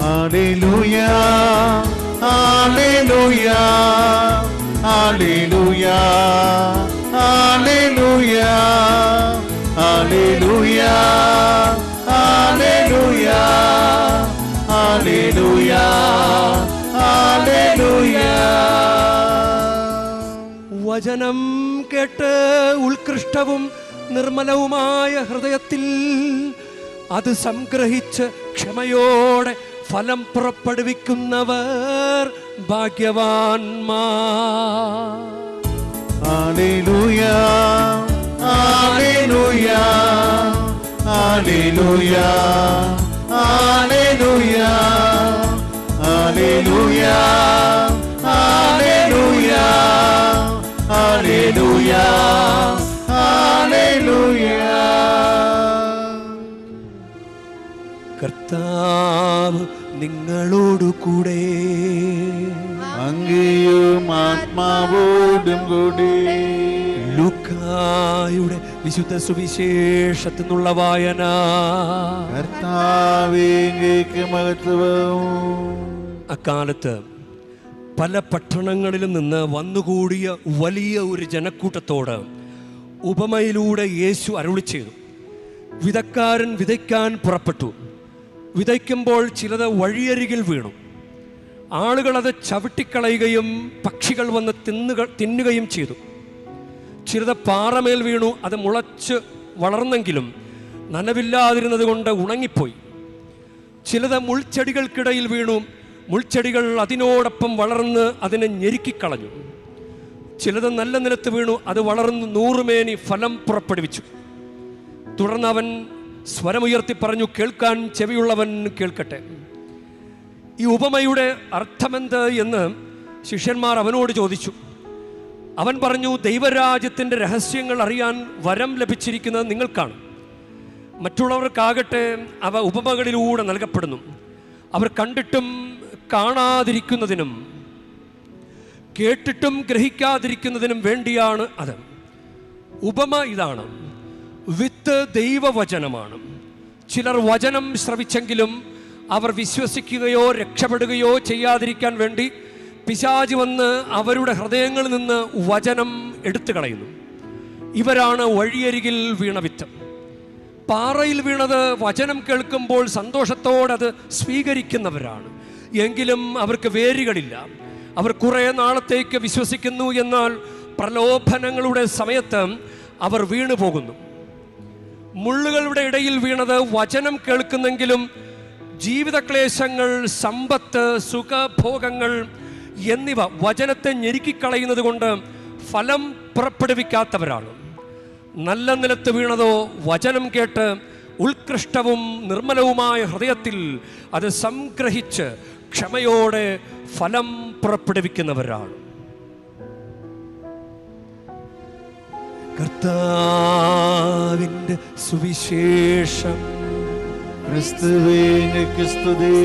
Hallelujah hallelujah hallelujah hallelujah hallelujah hallelujah hallelujah hallelujah. വചനം കേട്ട് ഉത്കൃഷ്ടവും നിർമ്മലവുമായ ഹൃദയത്തിൽ അത് സംഗ്രഹിച്ച് ക്ഷമയോടെ ഫലം പുറപ്പെടുവിക്കുന്നവർ ഭാഗ്യവാന്മാർ. Hallelujah hallelujah hallelujah hallelujah hallelujah hallelujah hallelujah hallelujah. കർത്താവ് നിങ്ങളോടു കൂടെ, അങ്ങയും ആത്മാവോടും കൂടി. ലൂക്കായുടെ വിശുദ്ധ സുവിശേഷത്തിൽ നിന്നുള്ള വായന. കർത്താവേ, അങ്ങേക്ക് മഹത്വം. അക്കാലത്ത് പല പട്ടണങ്ങളിലും നിന്ന് വന്നുകൂടിയ വലിയ ഒരു ജനക്കൂട്ടത്തോട് ഉപമയിലൂടെ യേശു അരുളി ചെയ്തു. വിതക്കാരൻ വിതയ്ക്കാൻ പുറപ്പെട്ടു. വിതയ്ക്കുമ്പോൾ ചിലത് വഴിയരികിൽ വീണു. ആളുകൾ അത് ചവിട്ടിക്കളയുകയും പക്ഷികൾ വന്ന് തിന്നുകയും ചെയ്തു. ചിലത് പാറമേൽ വീണു. അത് മുളച്ച് വളർന്നെങ്കിലും നനവില്ലാതിരുന്നത് കൊണ്ട് ഉണങ്ങിപ്പോയി. ചിലത് മുൾച്ചെടികൾക്കിടയിൽ വീണു. മുൾച്ചെടികൾ അതിനോടൊപ്പം വളർന്ന് അതിനെ ഞെരുക്കിക്കളഞ്ഞു. ചിലത് നല്ല നിലത്ത് വീണു. അത് വളർന്ന് 100 മേനി ഫലം പുറപ്പെടുവിച്ചു. തുടർന്ന് അവൻ സ്വരമുയർത്തി പറഞ്ഞു, കേൾക്കാൻ ചെവിയുള്ളവൻ കേൾക്കട്ടെ. ഈ ഉപമയുടെ അർത്ഥമെന്ത് എന്ന് ശിഷ്യന്മാർ അവനോട് ചോദിച്ചു. അവൻ പറഞ്ഞു, ദൈവരാജ്യത്തിൻ്റെ രഹസ്യങ്ങൾ അറിയാൻ വരം ലഭിച്ചിരിക്കുന്നത് നിങ്ങൾക്കാണ്. മറ്റുള്ളവർക്കാകട്ടെ അവ ഉപമകളിലൂടെ നൽകപ്പെടുന്നു. അവർ കണ്ടിട്ടും കാണാതിരിക്കുന്നതിനും കേട്ടിട്ടും ഗ്രഹിക്കാതിരിക്കുന്നതിനും വേണ്ടിയാണ് അത്. ഉപമ ഇതാണ്: വിത്ത് ദൈവവചനമാണ്. ചിലർ വചനം ശ്രവിച്ചെങ്കിലും അവർ വിശ്വസിക്കുകയോ രക്ഷപ്പെടുകയോ ചെയ്യാതിരിക്കാൻ വേണ്ടി പിശാച് വന്ന് അവരുടെ ഹൃദയങ്ങളിൽ നിന്ന് വചനം എടുത്തു കളയുന്നു. ഇവരാണ് വഴിയരികിൽ വീണ വിത്ത്. പാറയിൽ വീണത് വചനം കേൾക്കുമ്പോൾ സന്തോഷത്തോടെ അത് സ്വീകരിക്കുന്നവരാണ്. എങ്കിലും അവർക്ക് വേരുകളില്ല. അവർ കുറേ നാളത്തേക്ക് വിശ്വസിക്കുന്നു, എന്നാൽ പ്രലോഭനങ്ങളുടെ സമയത്ത് അവർ വീണു പോകുന്നു. മുള്ളുകളുടെ ഇടയിൽ വീണത് വചനം കേൾക്കുന്നെങ്കിലും ജീവിതക്ലേശങ്ങൾ, സമ്പത്ത്, സുഖഭോഗങ്ങൾ എന്നിവ വചനത്തെ ഞെരുക്കിക്കളയുന്നത് കൊണ്ട് ഫലം പുറപ്പെടുവിക്കാത്തവരാണ്. നല്ല നിലത്ത് വീണതോ വചനം കേട്ട് ഉത്കൃഷ്ടവും നിർമ്മലവുമായ ഹൃദയത്തിൽ അത് സംഗ്രഹിച്ച് ക്ഷമയോടെ ഫലം പുറപ്പെടുവിക്കുന്നവരാണ്. കർത്താവിൻ്റെ സുവിശേഷം. ക്രിസ്തുവേ, നിനക്ക് സ്തുതി.